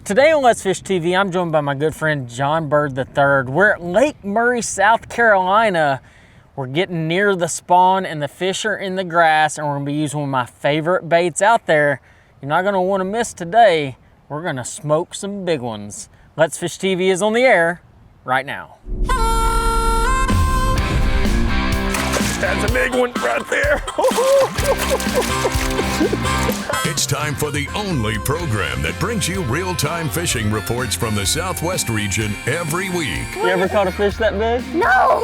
Today on Let's Fish TV, I'm joined by my good friend John Bird III. We're at Lake Murray, South Carolina. We're getting near the spawn and the fish are in the grass, and we're gonna be using one of my favorite baits out there. You're not gonna wanna miss today. We're gonna smoke some big ones. Let's Fish TV is on the air right now. That's a big one right there. It's time for the only program that brings you real-time fishing reports from the Southwest region every week. You ever caught a fish that big? No!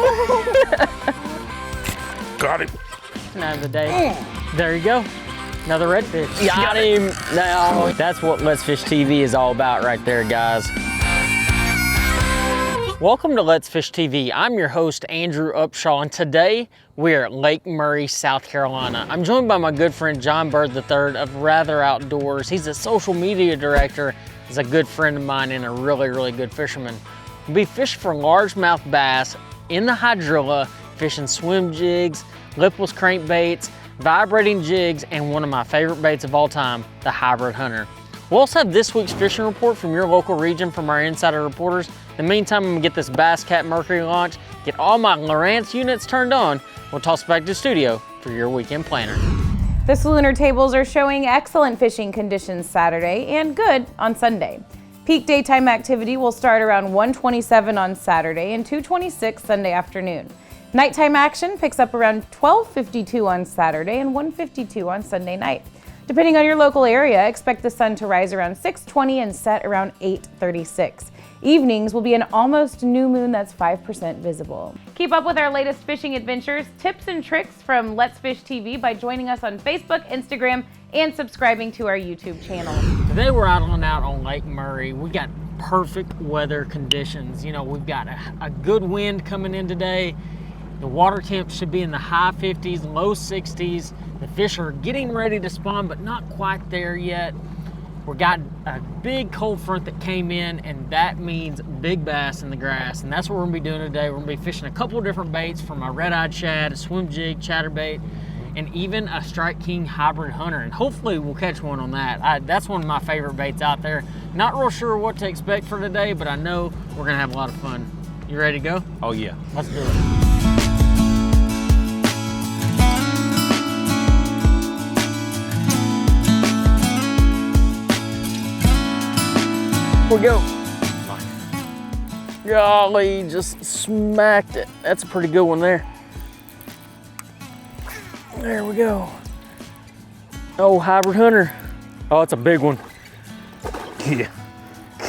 Got him. Now of the day. There you go. Another redfish. Got him. Now, that's what Let's Fish TV is all about right there, guys. Welcome to Let's Fish TV. I'm your host, Andrew Upshaw, and today we're at Lake Murray, South Carolina. I'm joined by my good friend, John Bird III of Rather Outdoors. He's a social media director. He's a good friend of mine and a really, really good fisherman. We'll be fishing for largemouth bass in the hydrilla, fishing swim jigs, lipless crankbaits, vibrating jigs, and one of my favorite baits of all time, the hybrid hunter. We'll also have this week's fishing report from your local region from our insider reporters. In the meantime, I'm gonna get this Bass Cat Mercury launch, get all my Lowrance units turned on. We'll toss it back to the studio for your weekend planner. The Salooner tables are showing excellent fishing conditions Saturday and good on Sunday. Peak daytime activity will start around 1:27 on Saturday and 2:26 Sunday afternoon. Nighttime action picks up around 12:52 on Saturday and 1:52 on Sunday night. Depending on your local area, expect the sun to rise around 6:20 and set around 8:36. Evenings will be an almost new moon that's 5% visible. Keep up with our latest fishing adventures, tips and tricks from Let's Fish TV by joining us on Facebook, Instagram, and subscribing to our YouTube channel. Today we're out on Lake Murray. We got perfect weather conditions. You know, we've got a good wind coming in today. The water temp should be in the high 50s, low 60s. The fish are getting ready to spawn, but not quite there yet. We got a big cold front that came in, and that means big bass in the grass. And that's what we're gonna be doing today. We're gonna be fishing a couple of different baits, from a red-eyed shad, a swim jig, chatterbait, and even a Strike King hybrid hunter. And hopefully we'll catch one on that. That's one of my favorite baits out there. Not real sure what to expect for today, but I know we're gonna have a lot of fun. You ready to go? Oh yeah. Let's do it. We go. Golly, just smacked it. That's a pretty good one there. There we go. Oh, hybrid hunter. Oh, it's a big one. Yeah.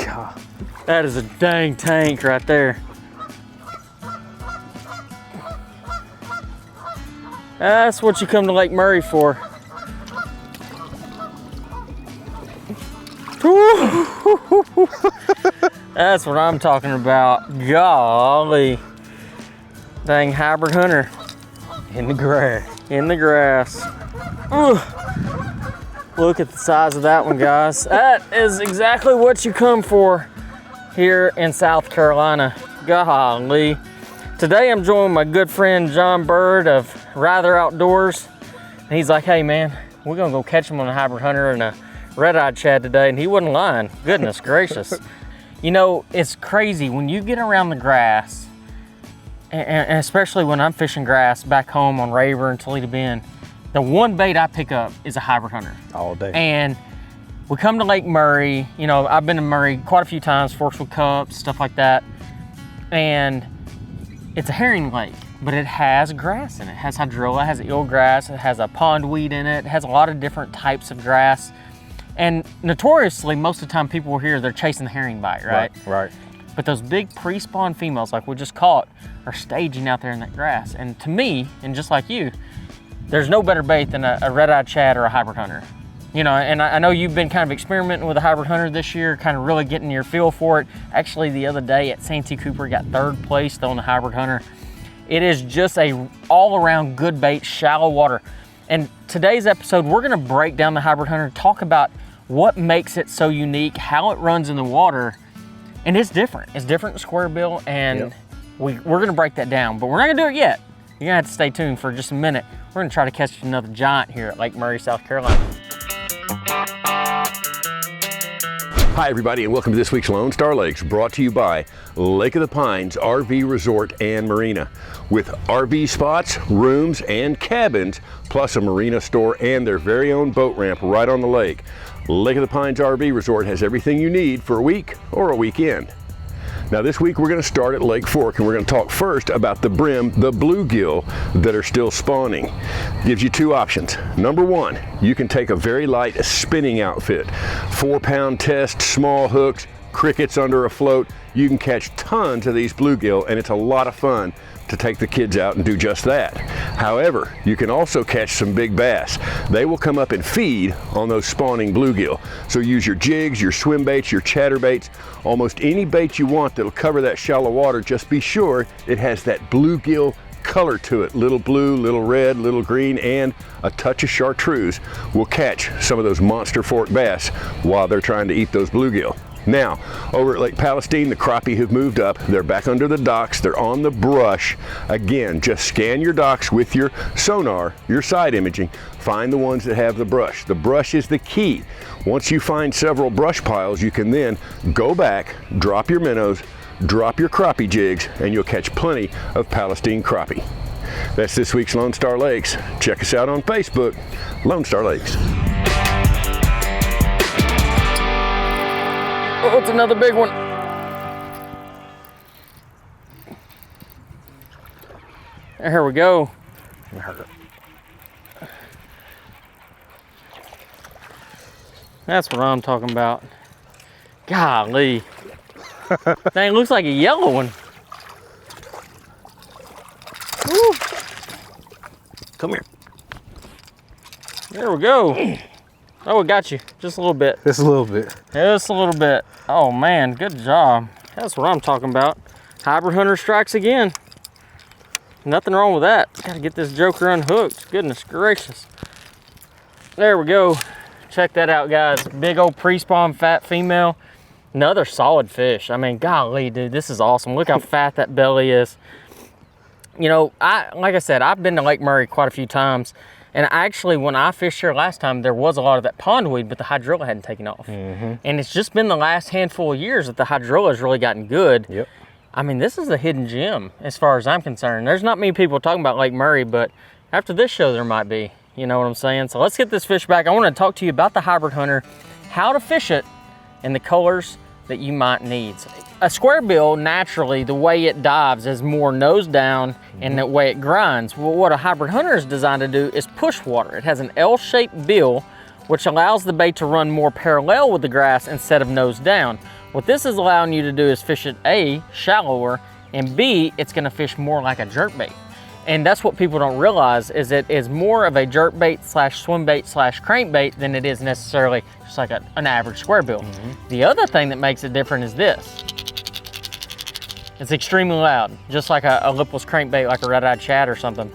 God, that is a dang tank right there. That's what you come to Lake Murray for. That's what I'm talking about. Golly. Dang hybrid hunter. In the grass. In the grass. Ooh. Look at the size of that one, guys. That is exactly what you come for here in South Carolina. Golly. Today I'm joined my good friend John Bird of Rather Outdoors. And he's like, hey man, we're gonna go catch him on a hybrid hunter and a red-eyed shad today, and he wasn't lying. Goodness gracious. You know, it's crazy when you get around the grass, and especially when I'm fishing grass back home on Rayburn, Toledo Bend, the one bait I pick up is a hybrid hunter. All day. And we come to Lake Murray. You know, I've been to Murray quite a few times, Forksville Cups, stuff like that. And it's a herring lake, but it has grass in it. It has hydrilla, it has eelgrass, it has a pondweed in it. It has a lot of different types of grass. And notoriously, most of the time people here, they're chasing the herring bite, right? Right. But those big pre-spawn females, like we just caught, are staging out there in that grass. And to me, and just like you, there's no better bait than a red-eyed shad or a hybrid hunter. You know, and I know you've been kind of experimenting with a hybrid hunter this year, kind of really getting your feel for it. Actually, the other day at Santee Cooper, got third place on the hybrid hunter. It is just a all-around good bait, shallow water. And today's episode, we're gonna break down the hybrid hunter, talk about what makes it so unique, how it runs in the water, and it's different. It's different than square bill, and we're gonna break that down, but we're not gonna do it yet. You're gonna have to stay tuned for just a minute. We're gonna try to catch another giant here at Lake Murray, South Carolina. Hi everybody, and welcome to this week's Lone Star Lakes, brought to you by Lake of the Pines RV Resort and Marina. With RV spots, rooms, and cabins, plus a marina store and their very own boat ramp right on the lake, Lake of the Pines RV Resort has everything you need for a week or a weekend. Now this week we're going to start at Lake Fork, and we're going to talk first about the brim, the bluegill, that are still spawning. Gives you two options. Number one, you can take a very light spinning outfit, 4-pound test, small hooks, crickets under a float. You can catch tons of these bluegill, and it's a lot of fun to take the kids out and do just that. However, you can also catch some big bass. They will come up and feed on those spawning bluegill. So use your jigs, your swim baits, your chatterbaits, almost any bait you want that'll cover that shallow water. Just be sure it has that bluegill color to it. Little blue, little red, little green, and a touch of chartreuse will catch some of those monster fork bass while they're trying to eat those bluegill. Now, over at Lake Palestine, the crappie have moved up. They're back under the docks. They're on the brush. Again, just scan your docks with your sonar, your side imaging. Find the ones that have the brush. The brush is the key. Once you find several brush piles, you can then go back, drop your minnows, drop your crappie jigs, and you'll catch plenty of Palestine crappie. That's this week's Lone Star Lakes. Check us out on Facebook, Lone Star Lakes. Oh, it's another big one. Here we go. That's what I'm talking about. Golly. Dang, looks like a yellow one. Woo. Come here. There we go. Oh, it got you. Just a little bit. Just a little bit. Just a little bit. Oh man, good job. That's what I'm talking about. Hybrid hunter strikes again. Nothing wrong with that. Gotta get this joker unhooked. Goodness gracious. There we go. Check that out, guys. Big old pre-spawn fat female. Another solid fish. I mean, golly, dude, this is awesome. Look how fat that belly is. You know, like I said, I've been to Lake Murray quite a few times. And actually, when I fished here last time, there was a lot of that pondweed, but the hydrilla hadn't taken off. And it's just been the last handful of years that the hydrilla has really gotten good. Yep. I mean, this is a hidden gem as far as I'm concerned. There's not many people talking about Lake Murray, but after this show, there might be. You know what I'm saying? So let's get this fish back. I want to talk to you about the hybrid hunter, how to fish it, and the colors that you might need. A square bill, naturally, the way it dives is more nose down and the way it grinds. Well, what a hybrid hunter is designed to do is push water. It has an L-shaped bill, which allows the bait to run more parallel with the grass instead of nose down. What this is allowing you to do is fish it A, shallower, and B, it's gonna fish more like a jerkbait. And that's what people don't realize, is it is more of a jerkbait slash swim bait slash crankbait than it is necessarily just like an average square bill. The other thing that makes it different is this. It's extremely loud, just like a lipless crankbait, like a red-eyed shad or something.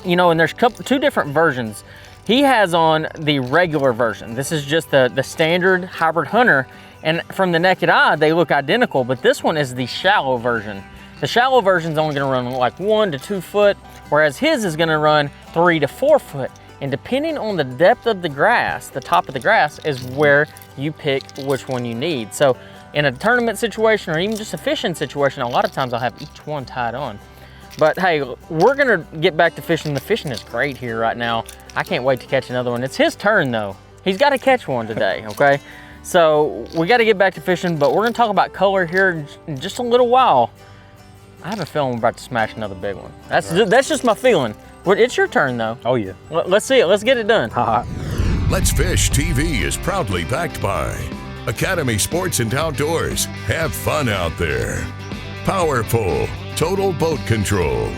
You know, and there's two different versions. He has on the regular version. This is just the standard hybrid hunter, and from the naked eye, they look identical, but this one is the shallow version. The shallow version is only gonna run like 1 to 2 foot, whereas his is gonna run 3 to 4 foot. And depending on the depth of the grass, the top of the grass is where you pick which one you need. So in a tournament situation or even just a fishing situation, a lot of times I'll have each one tied on. But hey, we're gonna get back to fishing. The fishing is great here right now. I can't wait to catch another one. It's his turn though. He's gotta catch one today, okay? So we gotta get back to fishing, but we're gonna talk about color here in just a little while. I have a feeling we're about to smash another big one. That's just my feeling. It's your turn though. Oh yeah. Let's see it, let's get it done. Let's Fish TV is proudly backed by Academy Sports and Outdoors. Have fun out there. Power Pull, total boat control.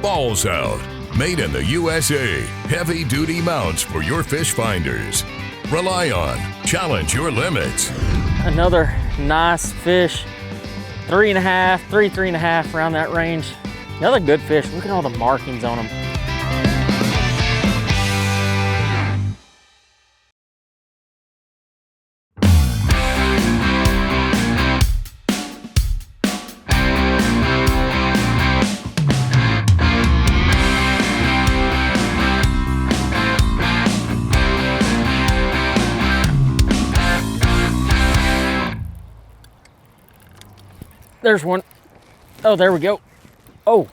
Balls Out, made in the USA. Heavy duty mounts for your fish finders. Rely on, challenge your limits. Another nice fish. 3.5, 3.5, around that range. Another good fish. Look at all the markings on them. There's one. Oh, there we go. Oh,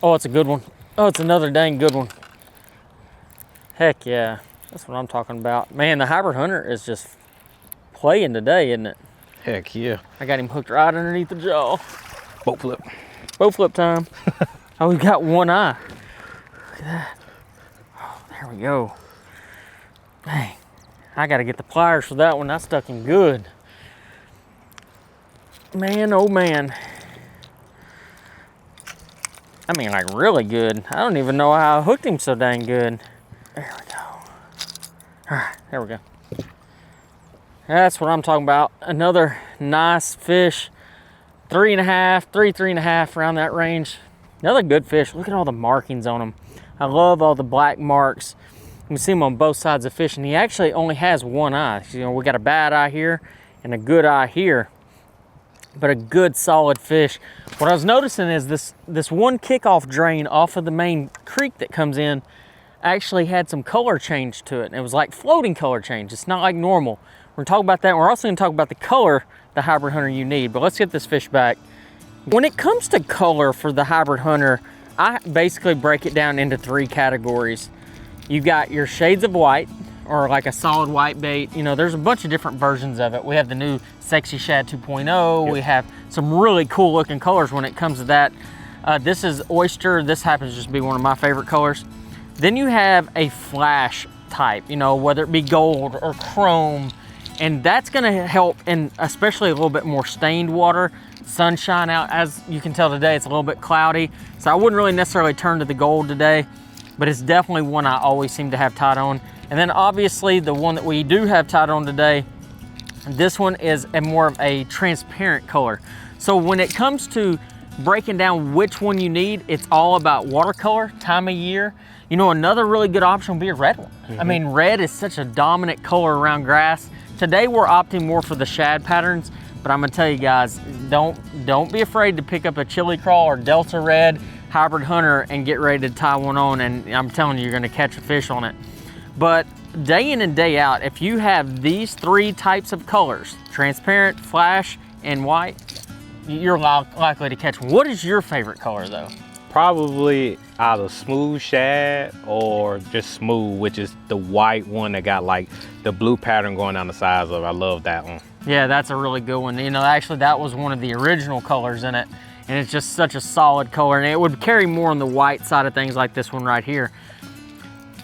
it's a good one. Oh, it's another dang good one. Heck yeah, that's what I'm talking about. Man, the hybrid hunter is just playing today, isn't it? Heck yeah. I got him hooked right underneath the jaw. Boat flip. Boat flip time. Oh, we've got one eye. Look at that. Oh, there we go. Dang, I gotta get the pliers for that one. I stuck him good. Man, oh man. I mean, like really good. I don't even know how I hooked him so dang good. There we go. All right, there we go. That's what I'm talking about. Another nice fish. 3.5, 3.5, around that range. Another good fish. Look at all the markings on him. I love all the black marks. You can see him on both sides of the fish, and he actually only has one eye. You know, we got a bad eye here and a good eye here, but a good solid fish. What I was noticing is this one kickoff drain off of the main creek that comes in actually had some color change to it. And it was like floating color change. It's not like normal. We're gonna talk about that. We're also gonna talk about the color the hybrid hunter you need, but let's get this fish back. When it comes to color for the hybrid hunter, I basically break it down into 3 categories. You've got your shades of white, or like a solid white bait. You know, there's a bunch of different versions of it. We have the new Sexy Shad 2.0. Yep. We have some really cool looking colors when it comes to that. This is oyster. This happens to just be one of my favorite colors. Then you have a flash type, you know, whether it be gold or chrome, and that's gonna help in especially a little bit more stained water, sunshine out. As you can tell today, it's a little bit cloudy, so I wouldn't really necessarily turn to the gold today, but it's definitely one I always seem to have tied on. And then obviously the one that we do have tied on today, this one is a more of a transparent color. So when it comes to breaking down which one you need, it's all about watercolor, time of year. You know, another really good option would be a red one. I mean, red is such a dominant color around grass. Today we're opting more for the shad patterns, but I'm gonna tell you guys, don't be afraid to pick up a chili crawl or Delta Red hybrid hunter and get ready to tie one on, and I'm telling you, you're gonna catch a fish on it. But day in and day out, if you have these 3 types of colors, transparent, flash, and white, you're likely to catch one. What is your favorite color though? Probably either smooth shad or just smooth, which is the white one that got like the blue pattern going down the sides of it. I love that one. Yeah, that's a really good one. You know, actually that was one of the original colors in it, and it's just such a solid color, and it would carry more on the white side of things like this one right here.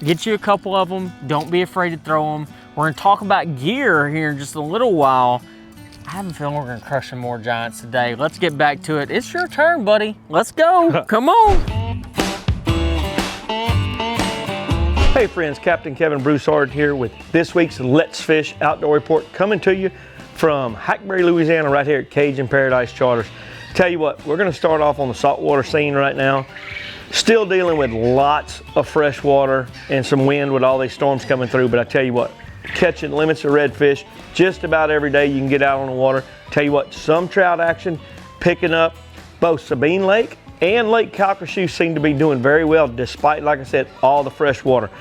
Get you a couple of them. Don't be afraid to throw them. We're gonna talk about gear here in just a little while. I have a feeling we're gonna crush some more giants today. Let's get back to it. It's your turn, buddy. Let's go. Come on. Hey friends, Captain Kevin Broussard here with this week's Let's Fish Outdoor Report, coming to you from Hackberry, Louisiana, right here at Cajun Paradise Charters. Tell you what, we're gonna start off on the saltwater scene right now. Still dealing with lots of fresh water and some wind with all these storms coming through, but I tell you what, catching limits of redfish just about every day you can get out on the water. Tell you what, some trout action picking up. Both Sabine Lake and Lake Calcasieu seem to be doing very well despite, like I said, all the fresh water.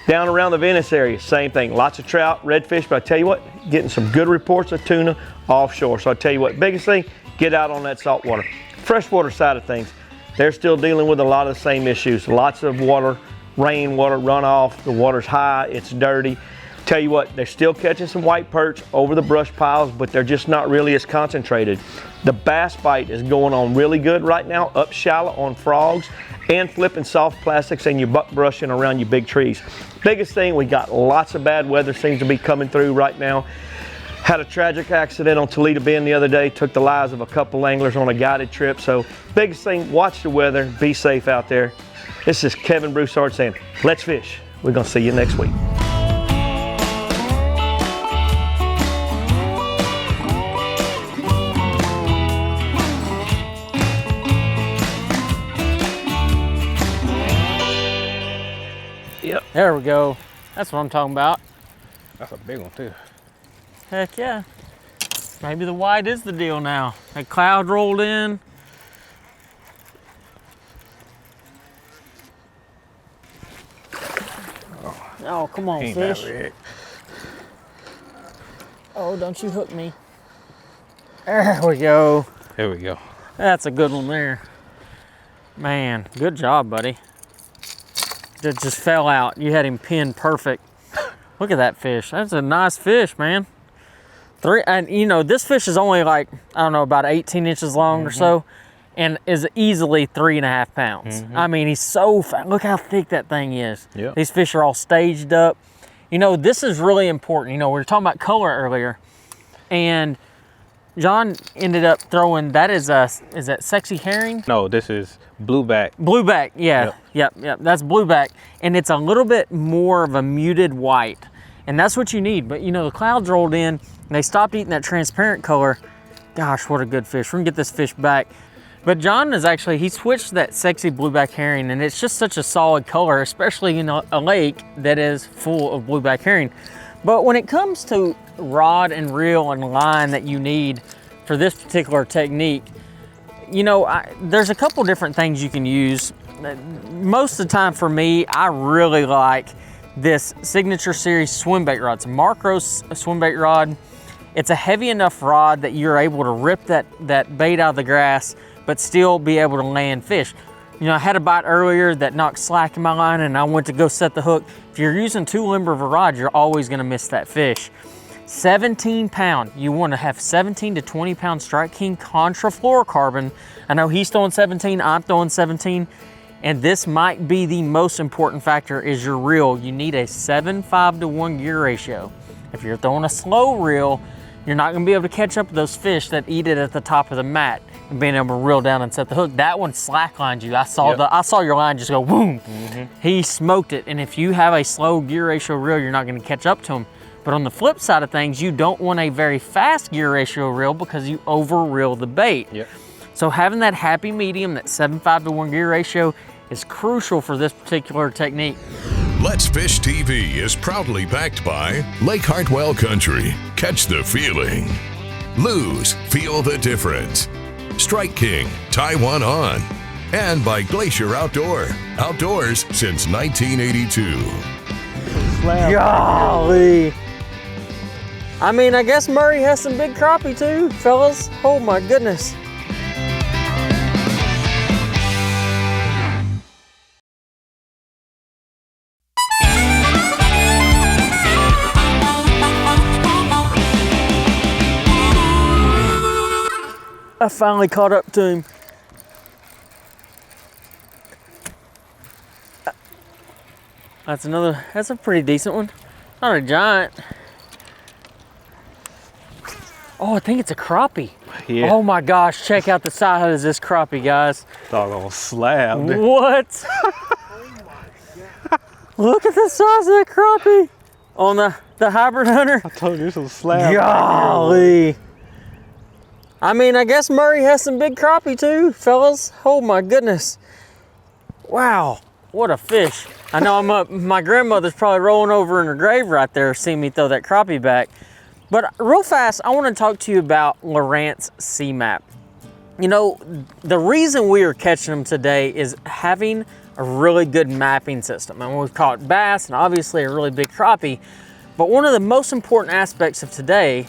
Down around the Venice area, same thing. Lots of trout, redfish, but I tell you what, getting some good reports of tuna offshore. So I tell you what, biggest thing, get out on that saltwater. Freshwater side of things, they're still dealing with a lot of the same issues. Lots of water, rainwater runoff, the water's high, it's dirty. Tell you what, they're still catching some white perch over the brush piles, but they're just not really as concentrated. The bass bite is going on really good right now, up shallow on frogs and flipping soft plastics and your buck brushing around your big trees. Biggest thing, we got lots of bad weather seems to be coming through right now. Had a tragic accident on Toledo Bend the other day, took the lives of a couple anglers on a guided trip. So biggest thing, watch the weather, be safe out there. This is Kevin Broussard saying, let's fish. We're gonna see you next week. Yep. There we go. That's what I'm talking about. That's a big one too. Heck yeah. Maybe the white is the deal now. That cloud rolled in. Oh, come on, Ain't that fish. big. Oh, don't you hook me. There we go. There we go. That's a good one there. Man, good job, buddy. That just fell out. You had him pinned perfect. Look at that fish. That's a nice fish, man. And you know, this fish is only like, I don't know, about 18 inches long or so, and is easily 3.5 pounds. I mean, he's so fat. Look how thick that thing is. Yep. These fish are all staged up. You know, this is really important. You know, we were talking about color earlier, and John ended up throwing, is that sexy herring? No, this is blueback. Blueback, yeah. Yep. That's blueback. And it's a little bit more of a muted white. And that's what you need. But you know, the clouds rolled in and they stopped eating that transparent color. Gosh, what a good fish. We're gonna get this fish back. But John is actually, he switched to that sexy blueback herring, and it's just such a solid color, especially in a lake that is full of blueback herring. But when it comes to rod and reel and line that you need for this particular technique, you know, there's a couple different things you can use. Most of the time for me, I really like this Signature Series swim bait rod. It's a Mark Rose swim bait rod. It's a heavy enough rod that you're able to rip that bait out of the grass, but still be able to land fish. You know, I had a bite earlier that knocked slack in my line, and I went to go set the hook. If you're using too limber of a rod, you're always gonna miss that fish. 17 pound, you wanna have 17 to 20 pound Strike King contra fluorocarbon. I know he's throwing 17, I'm throwing 17, and this might be the most important factor is your reel. You need a 7:5 to 1 gear ratio. If you're throwing a slow reel, you're not gonna be able to catch up with those fish that eat it at the top of the mat and being able to reel down and set the hook. That one slacklined you. I saw your line just go boom. He smoked it. And if you have a slow gear ratio reel, you're not gonna catch up to him. But on the flip side of things, you don't want a very fast gear ratio reel because you over reel the bait. So having that happy medium, that 7:5 to 1 gear ratio is crucial for this particular technique. Let's Fish TV is proudly backed by Lake Hartwell Country. Catch the feeling. Lose, feel the difference. Strike King, tie one on. And by Glacier Outdoors since 1982. Golly. I mean, I guess Murray has some big crappie too, fellas. Oh my goodness. I finally caught up to him. That's a pretty decent one. Not a giant. Oh, I think it's a crappie. Yeah. Oh my gosh, check out the size of this crappie, guys. Doggone slab. What? Look at the size of that crappie on the hybrid hunter. I told you this was a slab. Golly. I mean, I guess Murray has some big crappie too, fellas. Oh my goodness. Wow, what a fish. I know my grandmother's probably rolling over in her grave right there seeing me throw that crappie back. But real fast, I want to talk to you about Lowrance C-MAP. You know, the reason we are catching them today is having a really good mapping system. And we've caught bass and obviously a really big crappie. But one of the most important aspects of today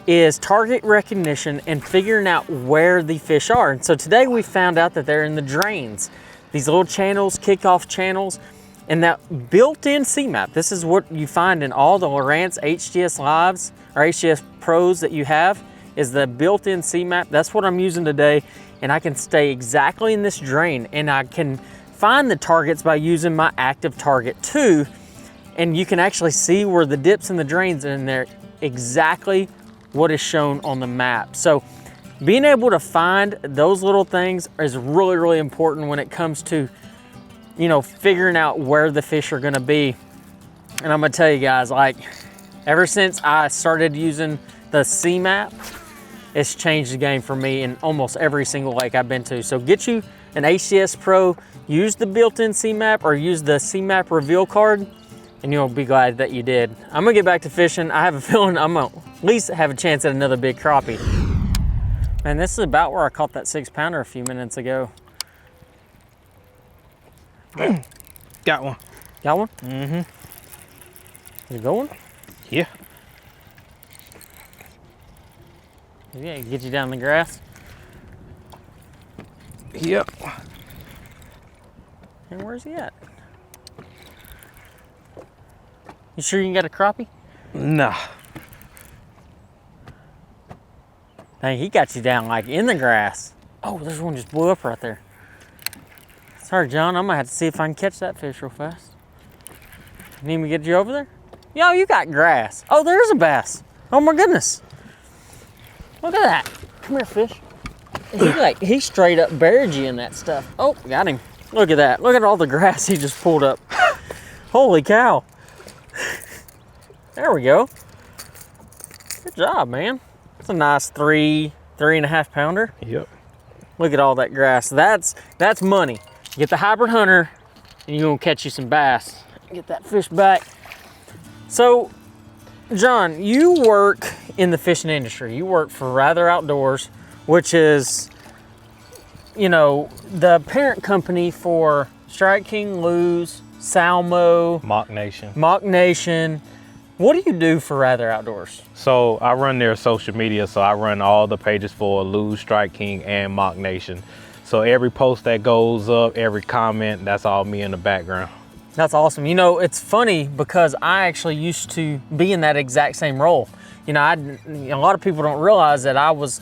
is target recognition and figuring out where the fish are. And so today we found out that they're in the drains, these little channels, kickoff channels, and that built-in C-MAP. This is what you find in all the Lowrance HGS Lives or HGS Pros that you have, is the built-in C-MAP. That's what I'm using today, and I can stay exactly in this drain, and I can find the targets by using my active target 2, and you can actually see where the dips and the drains are in there, exactly what is shown on the map. So being able to find those little things is really, really important when it comes to, you know, figuring out where the fish are gonna be. And I'm gonna tell you guys, like, ever since I started using the C-MAP, it's changed the game for me in almost every single lake I've been to. So get you an HGS Pro, use the built-in C-MAP or use the C-MAP reveal card, and you'll be glad that you did. I'm gonna get back to fishing. I have a feeling I'm gonna at least have a chance at another big crappie. Man, this is about where I caught that 6-pounder a few minutes ago. Got one. Got one? Mm-hmm. You going? Yeah. Yeah, get you down the grass. Yep. And where's he at? You sure you can get a crappie? Nah. Dang, he got you down like in the grass. Oh, there's one just blew up right there. Sorry, John, I'm gonna have to see if I can catch that fish real fast. Need me to get you over there? Yo, you got grass. Oh, there's a bass. Oh my goodness. Look at that. Come here, fish. He straight up buried you in that stuff. Oh, got him. Look at that. Look at all the grass he just pulled up. Holy cow. There we go. Good job, man. It's a nice 3.5 pounder. Yep. Look at all that grass. That's money. You get the hybrid hunter and you're gonna catch you some bass. Get that fish back. So, John, you work in the fishing industry. You work for Rather Outdoors, which is, you know, the parent company for Strike King, Lose, Salmo, Mock Nation. Mock Nation. What do you do for Rather Outdoors? So I run their social media. So I run all the pages for Lose, Strike King, and Mock Nation. So every post that goes up, every comment, that's all me in the background. That's awesome. You know, it's funny because I actually used to be in that exact same role. You know, a lot of people don't realize that I was,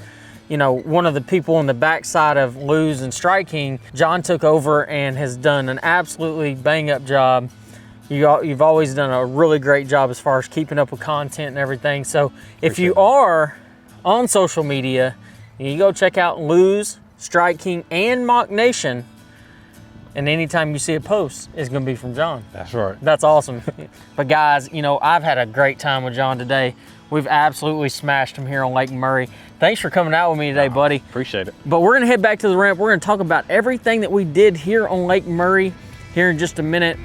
you know, one of the people on the backside of Lose and Strike King. John took over and has done an absolutely bang up job. You've always done a really great job as far as keeping up with content and everything. So if you are on social media, you go check out Lose, Strike King, and Mock Nation. And anytime you see a post, it's gonna be from John. That's right. That's awesome. But guys, you know, I've had a great time with John today. We've absolutely smashed him here on Lake Murray. Thanks for coming out with me today, buddy. Appreciate it. But we're gonna head back to the ramp. We're gonna talk about everything that we did here on Lake Murray here in just a minute.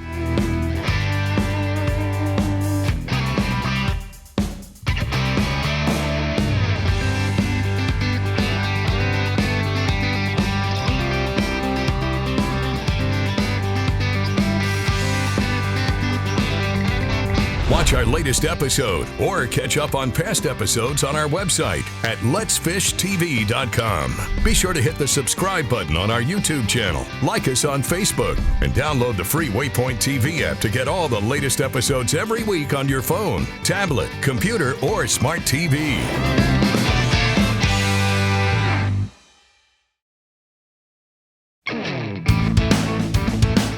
Watch our latest episode or catch up on past episodes on our website at letsfishtv.com. Be sure to hit the subscribe button on our YouTube channel, like us on Facebook, and download the free Waypoint TV app to get all the latest episodes every week on your phone, tablet, computer, or smart TV.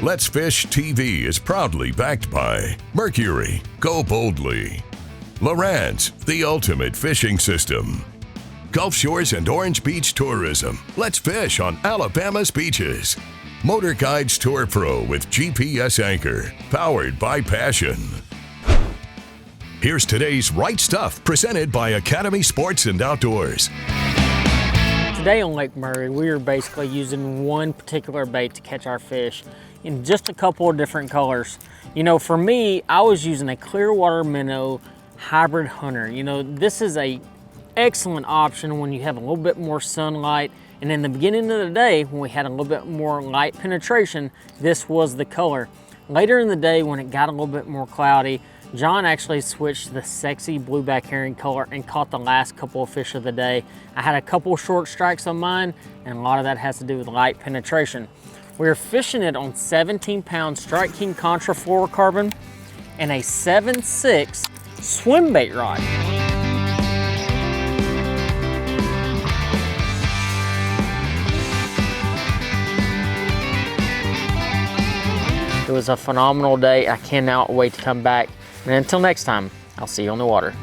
Let's Fish TV is proudly backed by Mercury, Go Boldly, Lowrance, the ultimate fishing system, Gulf Shores and Orange Beach Tourism, let's fish on Alabama's beaches, Motor Guides Tour Pro with GPS anchor, powered by Passion. Here's today's Right Stuff, presented by Academy Sports and Outdoors. Today on Lake Murray, we are basically using one particular bait to catch our fish in just a couple of different colors. You know, for me, I was using a Clearwater Minnow Hybrid Hunter. You know, this is a excellent option when you have a little bit more sunlight. And in the beginning of the day, when we had a little bit more light penetration, this was the color. Later in the day, when it got a little bit more cloudy, John actually switched to the sexy blueback herring color and caught the last couple of fish of the day. I had a couple short strikes on mine, and a lot of that has to do with light penetration. We're fishing it on 17-pound Strike King Contra fluorocarbon and a 7.6 swim bait rod. It was a phenomenal day. I cannot wait to come back. And until next time, I'll see you on the water.